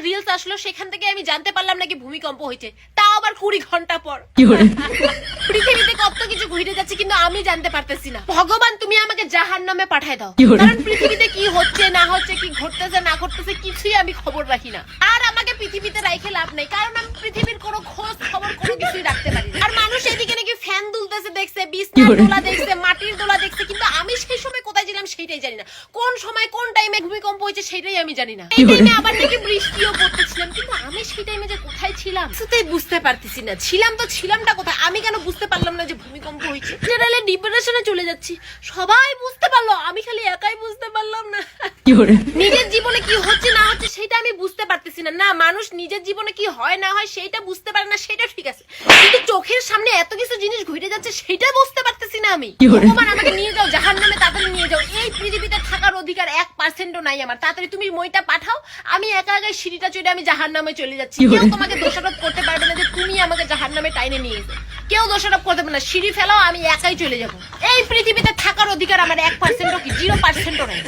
Reels আসলো, সেখান থেকে আমি জানতে পারলাম নাকি ভূমিকম্প হয়েছে, তাও আবার 20 ঘন্টা পর। পৃথিবীতে কত কিছু ঘুরে যাচ্ছে কিন্তু আমি জানতে পারতেছি না। ভগবান তুমি আমাকে জাহান্নামে পাঠায় দাও, কারণ পৃথিবীতে কি হচ্ছে না হচ্ছে, কি ঘটতেছে না ঘটতেছে কিছুই আমি খবর রাখি না। আর আমাকে পৃথিবীতে রাইখে লাভ নাই, কারণ আমি পৃথিবীর কোনো খোঁজ খবর কোনো কিছুই রাখতে পারি না। আর মানুষ এদিকে নাকি ফ্যান দুলতেছে দেখছে, বিছনার দোলা দেখছে, মাটির দোলা দেখছে, কিন্তু আমি সেই সময় কোথায় ছিলাম সেটাই জানি না। কোন সময় কোন টাইমে ভূমিকম্প হয়েছে সেটাই আমি জানি না। এই টাইমে আবার নাকি বৃষ্টিও পড়তেছিলাম, কিন্তু আমি সেই টাইমে যে কোথায় ছিলাম সেটাই বুঝতে পারতেছি না। ছিলাম তো ছিলামটা কোথায়, আমি কেন বুঝতে পারলাম না যে ভূমিকম্প হয়েছে। জেনারেলি ডিপ্রেশনে চলে যাচ্ছি, সবাই বুঝতে পারলো, আমি খালি একাই বুঝতে পারলাম না। নিজের জীবনে কি হচ্ছে না হচ্ছে সেটা আমি বুঝতে পারতেছি না। না, মানুষ নিজের জীবনে কি হয় না হয় সেটা বুঝতে পারে না, সেটা ঠিক আছে, কিন্তু চোখের সামনে এত কিছু জিনিস ঘটে যাচ্ছে সেটা বুঝতে পারতেছি না আমি। ভগবান আমাকে নিয়ে যাও জাহান্নামে, তাড়াতাড়ি নিয়ে যাও। এই পৃথিবীতে থাকার অধিকার 1%ও নাই আমার। তাড়াতাড়ি তুমি মইটা পাঠাও, আমি একা একা সিঁড়িটা চড়ে আমি জাহান্নামে চলে যাচ্ছি। কেউ তোমাকে দোষারোপ করতে পারবে না যে তুমি আমাকে জাহান্নামে টাইনে নিয়ে গেছো। কেউ দোষারোপ করতে পারবে না, সিঁড়ি ফেলাও, আমি একাই চলে যাবো। এই পৃথিবীতে থাকার অধিকার আমার 1%ও কি 0%ও নাই।